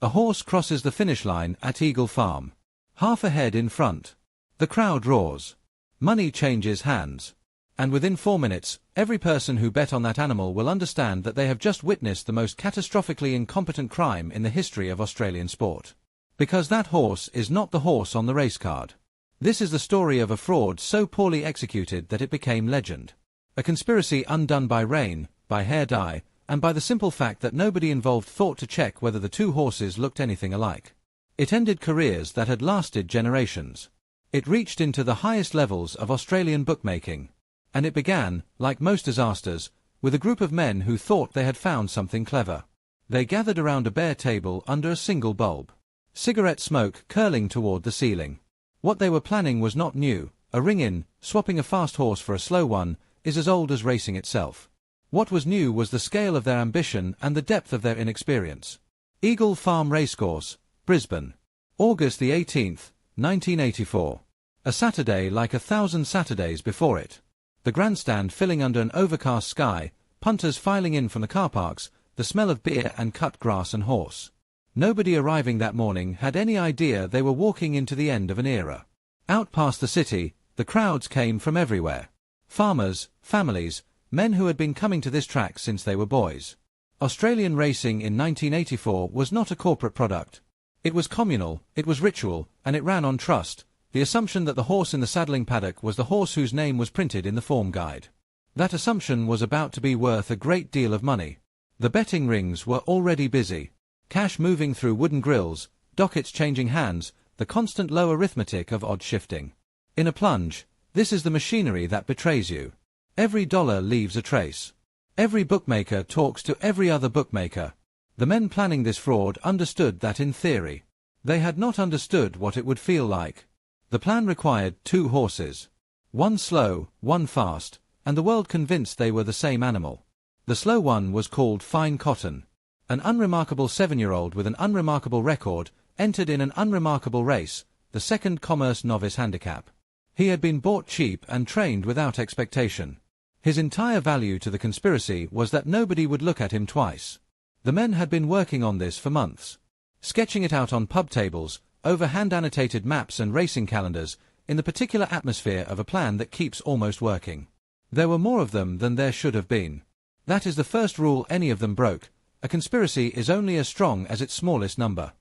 A horse crosses the finish line at Eagle Farm. Half a head in front. The crowd roars. Money changes hands. And within 4 minutes, every person who bet on that animal will understand that they have just witnessed the most catastrophically incompetent crime in the history of Australian sport. Because that horse is not the horse on the race card. This is the story of a fraud so poorly executed that it became legend. A conspiracy undone by rain, by hair dye, and by the simple fact that nobody involved thought to check whether the two horses looked anything alike. It ended careers that had lasted generations. It reached into the highest levels of Australian bookmaking. And it began, like most disasters, with a group of men who thought they had found something clever. They gathered around a bare table under a single bulb. Cigarette smoke curling toward the ceiling. What they were planning was not new. A ring-in, swapping a fast horse for a slow one, is as old as racing itself. What was new was the scale of their ambition and the depth of their inexperience. Eagle Farm Racecourse, Brisbane. August the 18th, 1984. A Saturday like 1,000 Saturdays before it. The grandstand filling under an overcast sky, punters filing in from the car parks, the smell of beer and cut grass and horse. Nobody arriving that morning had any idea they were walking into the end of an era. Out past the city, the crowds came from everywhere. Farmers, families, men who had been coming to this track since they were boys. Australian racing in 1984 was not a corporate product. It was communal, it was ritual, and it ran on trust, the assumption that the horse in the saddling paddock was the horse whose name was printed in the form guide. That assumption was about to be worth a great deal of money. The betting rings were already busy. Cash moving through wooden grills, dockets changing hands, the constant low arithmetic of odd shifting. In a plunge, this is the machinery that betrays you. Every dollar leaves a trace. Every bookmaker talks to every other bookmaker. The men planning this fraud understood that in theory. They had not understood what it would feel like. The plan required 2 horses. One slow, one fast, and the world convinced they were the same animal. The slow one was called Fine Cotton. An unremarkable 7-year-old with an unremarkable record entered in an unremarkable race, the second Commerce Novice Handicap. He had been bought cheap and trained without expectation. His entire value to the conspiracy was that nobody would look at him twice. The men had been working on this for months. Sketching it out on pub tables, over hand-annotated maps and racing calendars, in the particular atmosphere of a plan that keeps almost working. There were more of them than there should have been. That is the first rule any of them broke. A conspiracy is only as strong as its smallest number.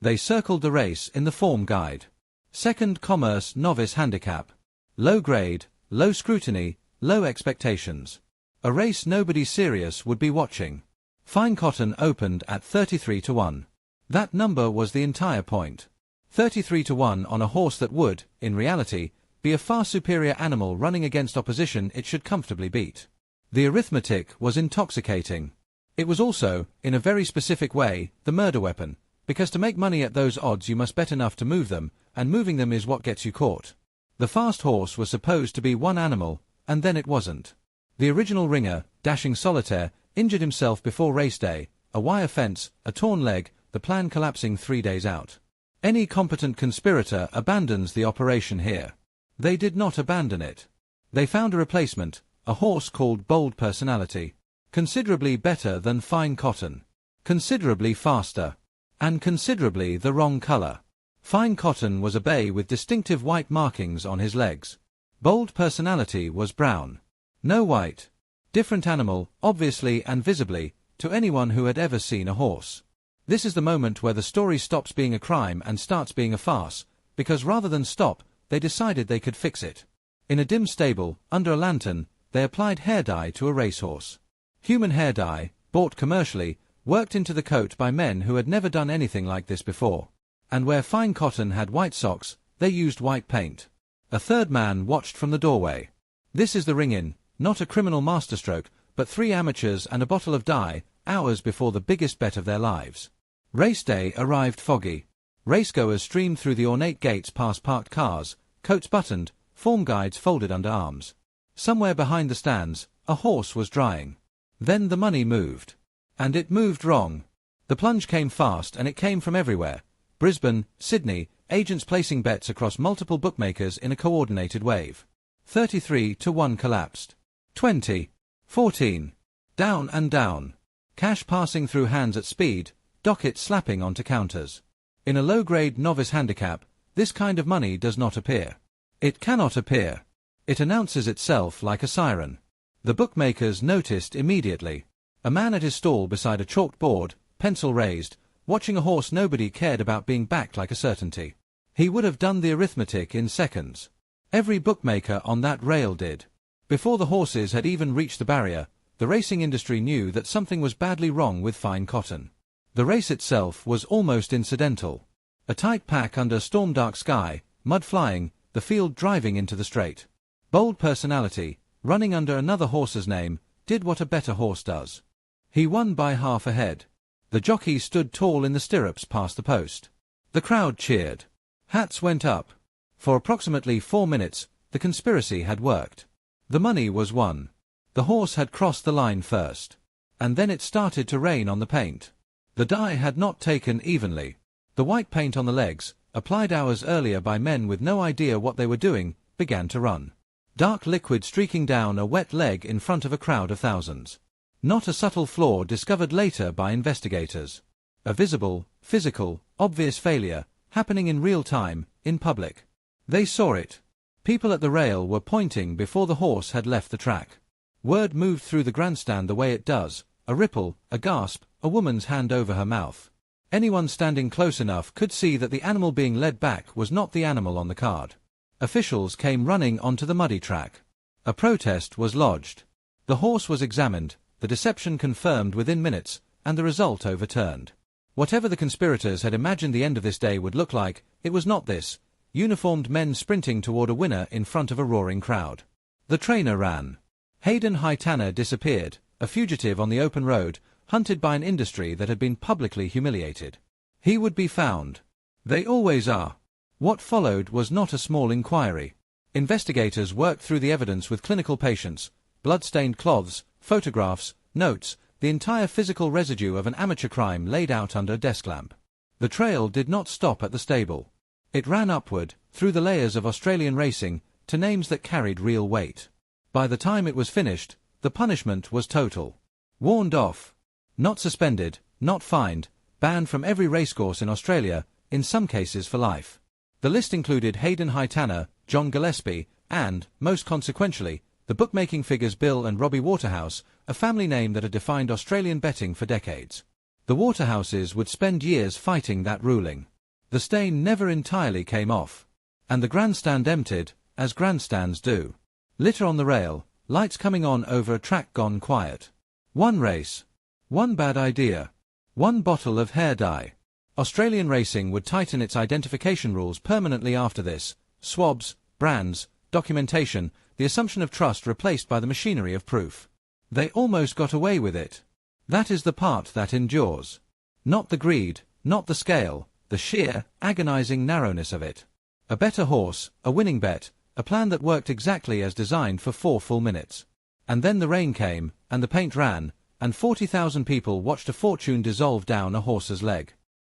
They circled the race in the form guide. Second Commerce Novice Handicap. Low grade, low scrutiny, low expectations. A race nobody serious would be watching. Fine Cotton opened at 33-1. That number was the entire point. 33-1 on a horse that would, in reality, be a far superior animal running against opposition it should comfortably beat. The arithmetic was intoxicating. It was also, in a very specific way, the murder weapon, because to make money at those odds you must bet enough to move them, and moving them is what gets you caught. The fast horse was supposed to be one animal, and then it wasn't. The original ringer, Dashing Solitaire, injured himself before race day, a wire fence, a torn leg, the plan collapsing 3 days out. Any competent conspirator abandons the operation here. They did not abandon it. They found a replacement, a horse called Bold Personality. Considerably better than Fine Cotton. Considerably faster. And considerably the wrong color. Fine Cotton was a bay with distinctive white markings on his legs. Bold Personality was brown. No white. Different animal, obviously and visibly, to anyone who had ever seen a horse. This is the moment where the story stops being a crime and starts being a farce, because rather than stop, they decided they could fix it. In a dim stable, under a lantern, they applied hair dye to a racehorse. Human hair dye, bought commercially, worked into the coat by men who had never done anything like this before. And where Fine Cotton had white socks, they used white paint. A third man watched from the doorway. This is the ring-in, not a criminal masterstroke, but 3 amateurs and a bottle of dye, hours before the biggest bet of their lives. Race day arrived foggy. Racegoers streamed through the ornate gates past parked cars, coats buttoned, form guides folded under arms. Somewhere behind the stands, a horse was drying. Then the money moved. And it moved wrong. The plunge came fast and it came from everywhere. Brisbane, Sydney, agents placing bets across multiple bookmakers in a coordinated wave. 33-1 collapsed. 20. 14. Down and down. Cash passing through hands at speed, docket slapping onto counters. In a low-grade novice handicap, this kind of money does not appear. It cannot appear. It announces itself like a siren. The bookmakers noticed immediately. A man at his stall beside a chalked board, pencil raised, watching a horse nobody cared about being backed like a certainty. He would have done the arithmetic in seconds. Every bookmaker on that rail did. Before the horses had even reached the barrier, the racing industry knew that something was badly wrong with fine cotton. The race itself was almost incidental. A tight pack under a storm-dark sky, mud flying, the field driving into the straight. Bold personality, running under another horse's name, did what a better horse does. He won by half a head. The jockey stood tall in the stirrups past the post. The crowd cheered. Hats went up. For approximately 4 minutes, the conspiracy had worked. The money was won. The horse had crossed the line first. And then it started to rain on the paint. The dye had not taken evenly. The white paint on the legs, applied hours earlier by men with no idea what they were doing, began to run. Dark liquid streaking down a wet leg in front of a crowd of thousands. Not a subtle flaw discovered later by investigators. A visible, physical, obvious failure, happening in real time, in public. They saw it. People at the rail were pointing before the horse had left the track. Word moved through the grandstand the way it does, a ripple, a gasp, a woman's hand over her mouth. Anyone standing close enough could see that the animal being led back was not the animal on the card. Officials came running onto the muddy track. A protest was lodged. The horse was examined, the deception confirmed within minutes, and the result overturned. Whatever the conspirators had imagined the end of this day would look like, it was not this. Uniformed men sprinting toward a winner in front of a roaring crowd. The trainer ran. Hayden Haitana disappeared, a fugitive on the open road, hunted by an industry that had been publicly humiliated. He would be found. They always are. What followed was not a small inquiry. Investigators worked through the evidence with clinical patients, blood-stained cloths, photographs, notes, the entire physical residue of an amateur crime laid out under a desk lamp. The trail did not stop at the stable. It ran upward, through the layers of Australian racing, to names that carried real weight. By the time it was finished, the punishment was total. Warned off. Not suspended, not fined, banned from every racecourse in Australia, in some cases for life. The list included Hayden Haitana, John Gillespie, and, most consequentially, the bookmaking figures Bill and Robbie Waterhouse, a family name that had defined Australian betting for decades. The Waterhouses would spend years fighting that ruling. The stain never entirely came off. And the grandstand emptied, as grandstands do. Litter on the rail, lights coming on over a track gone quiet. One race. One bad idea. One bottle of hair dye. Australian racing would tighten its identification rules permanently after this. Swabs, brands, documentation, the assumption of trust replaced by the machinery of proof. They almost got away with it. That is the part that endures. Not the greed, not the scale, the sheer, agonizing narrowness of it. A better horse, a winning bet, a plan that worked exactly as designed for 4 full minutes. And then the rain came, and the paint ran, and 40,000 people watched a fortune dissolve down a horse's leg.